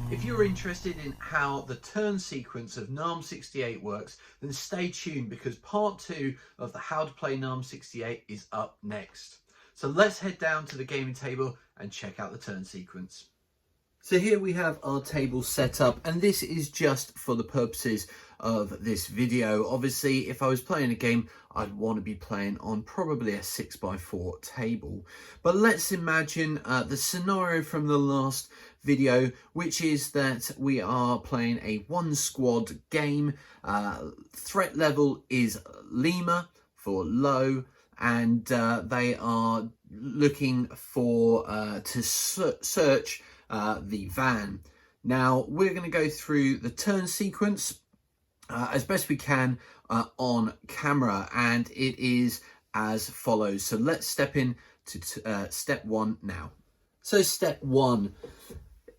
If you're interested in how the turn sequence of NARM 68 works, then stay tuned because part 2 of the How to Play NARM 68 is up next. So let's head down to the gaming table and check out the turn sequence. So here we have our table set up, and this is just for the purposes of this video. Obviously, if I was playing a game, I'd want to be playing on probably a 6x4 table. But let's imagine the scenario from the last video, which is that we are playing a one squad game. Threat level is Lima for low, and they are looking for to search the van. Now we're going to go through the turn sequence as best we can on camera, and it is as follows. So let's step in to step 1 now. So step 1,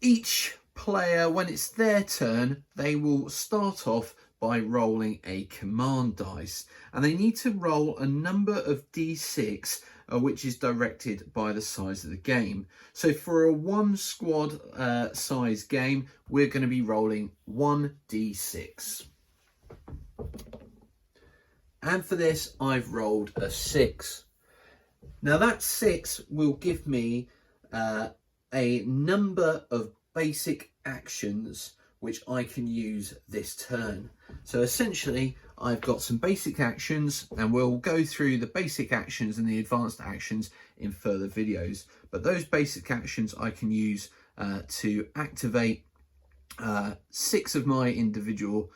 each player, when it's their turn, they will start off by rolling a command dice, and they need to roll a number of d6 which is directed by the size of the game. So for a one squad size game, we're going to be rolling 1d6. And for this, I've rolled a 6. Now that 6 will give me a number of basic actions which I can use this turn. So essentially, I've got some basic actions, and we'll go through the basic actions and the advanced actions in further videos. But those basic actions I can use to activate 6 of my individual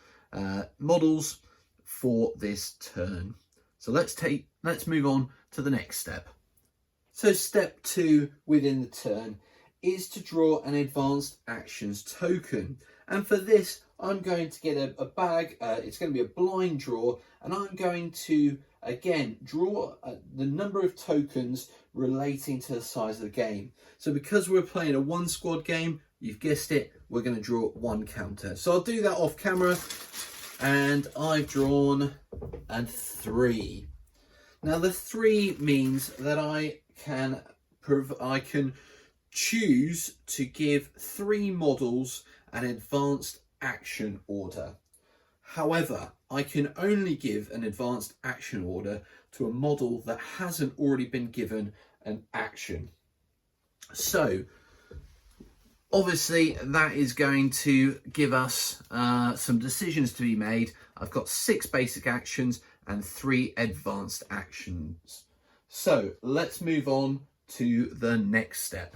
models for this turn. So let's move on to the next step. So step 2 within the turn is to draw an advanced actions token. And for this, I'm going to get a bag. It's going to be a blind draw, and I'm going to, again, draw the number of tokens relating to the size of the game. So because we're playing a one squad game, you've guessed it, we're going to draw 1 counter. So I'll do that off camera, and I've drawn a 3. Now the 3 means that I can choose to give 3 models an advanced action order. However, I can only give an advanced action order to a model that hasn't already been given an action. So obviously that is going to give us some decisions to be made. I've got 6 basic actions and 3 advanced actions. So let's move on to the next step.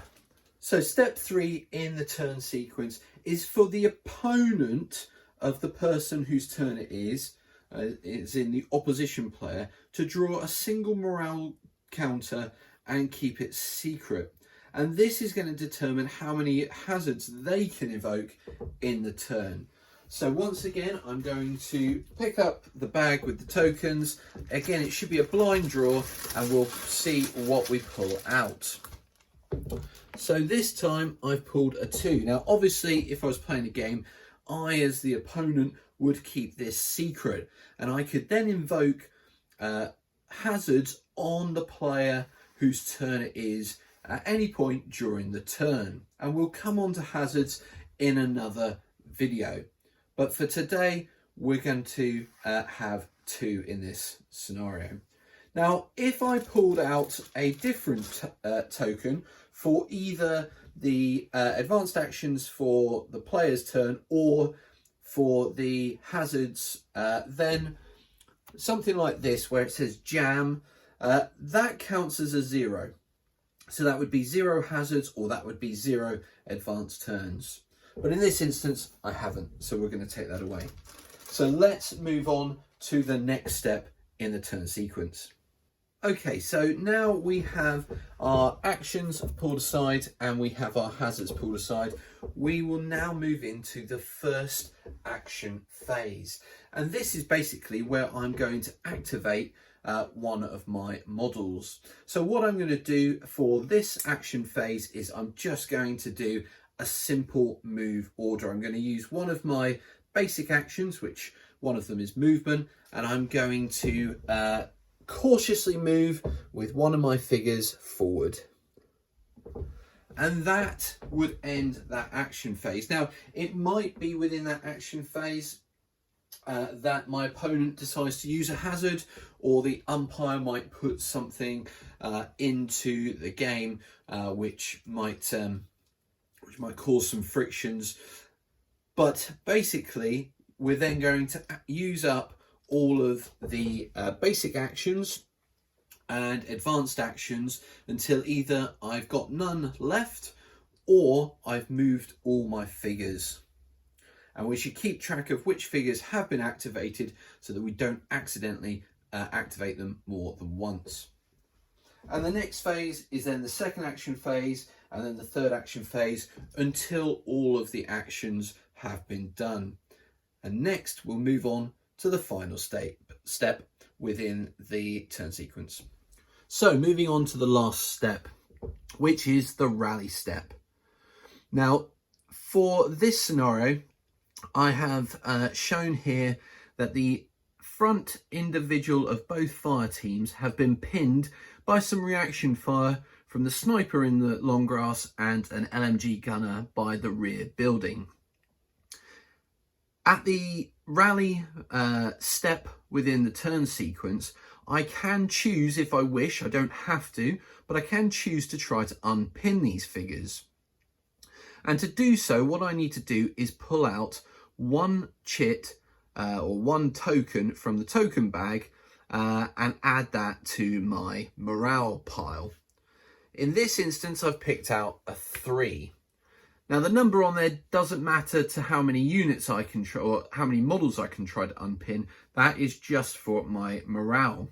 So step 3 in the turn sequence is for the opponent of the person whose turn it is in the opposition player, to draw a single morale counter and keep it secret. And this is going to determine how many hazards they can evoke in the turn. So once again, I'm going to pick up the bag with the tokens. Again, it should be a blind draw, and we'll see what we pull out. So this time I've pulled a 2. Now obviously, if I was playing a game, I as the opponent would keep this secret, and I could then invoke hazards on the player whose turn it is at any point during the turn, and we'll come on to hazards in another video. But for today, we're going to have 2 in this scenario. Now, if I pulled out a different token for either the advanced actions for the player's turn or for the hazards, then something like this, where it says jam, that counts as a 0. So that would be 0 hazards, or that would be 0 advanced turns. But in this instance, I haven't, so we're going to take that away. So let's move on to the next step in the turn sequence. Okay, so now we have our actions pulled aside and we have our hazards pulled aside. We will now move into the first action phase. And this is basically where I'm going to activate one of my models. So what I'm going to do for this action phase is I'm just going to do a simple move order. I'm going to use one of my basic actions, which one of them is movement, and I'm going to cautiously move with one of my figures forward. And that would end that action phase. Now, it might be within that action phase that my opponent decides to use a hazard, or the umpire might put something into the game which might cause some frictions. But basically, we're then going to use up all of the basic actions and advanced actions until either I've got none left or I've moved all my figures. And we should keep track of which figures have been activated so that we don't accidentally activate them more than once. And the next phase is then the second action phase, and then the third action phase, until all of the actions have been done. And next we'll move on to the final step within the turn sequence. So moving on to the last step, which is the rally step. Now, for this scenario, I have shown here that the front individual of both fire teams have been pinned by some reaction fire from the sniper in the long grass and an LMG gunner by the rear building. At the rally step within the turn sequence, I can choose, if I wish, I don't have to, but I can choose to try to unpin these figures. And to do so, what I need to do is pull out one chit or one token from the token bag and add that to my morale pile. In this instance, I've picked out a 3. Now, the number on there doesn't matter to how many units I can try, or how many models I can try to unpin. That is just for my morale.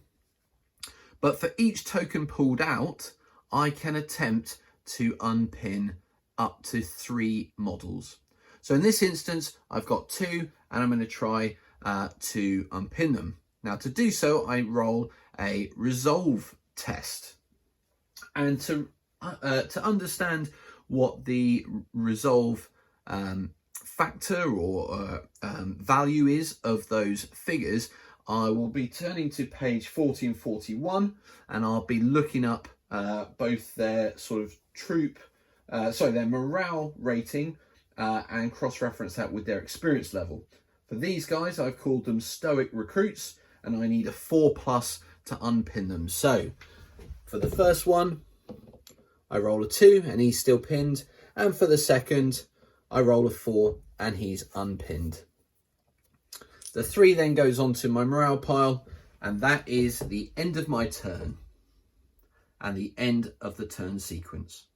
But for each token pulled out, I can attempt to unpin up to 3 models. So in this instance, I've got 2, and I'm going to try to unpin them. Now, to do so, I roll a resolve test. And to understand what the resolve factor or value is of those figures, I will be turning to page 1441, and I'll be looking up both their sort of their morale rating and cross-reference that with their experience level. For these guys, I've called them stoic recruits, and I need a 4+ to unpin them. So for the first one, I roll a 2 and he's still pinned. And for the second, I roll a 4 and he's unpinned. The 3 then goes onto my morale pile, and that is the end of my turn and the end of the turn sequence.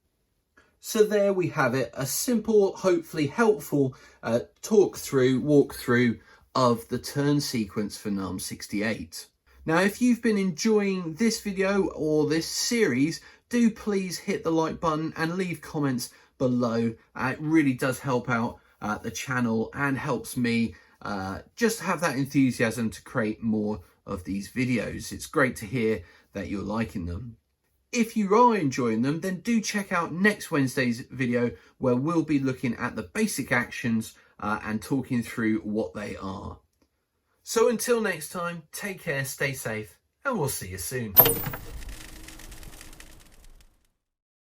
So there we have it, a simple, hopefully helpful walkthrough of the turn sequence for NARM 68. Now, if you've been enjoying this video or this series, do please hit the like button and leave comments below. It really does help out the channel and helps me just have that enthusiasm to create more of these videos. It's great to hear that you're liking them. If you are enjoying them, then do check out next Wednesday's video, where we'll be looking at the basic actions and talking through what they are. So until next time, take care, stay safe, and we'll see you soon.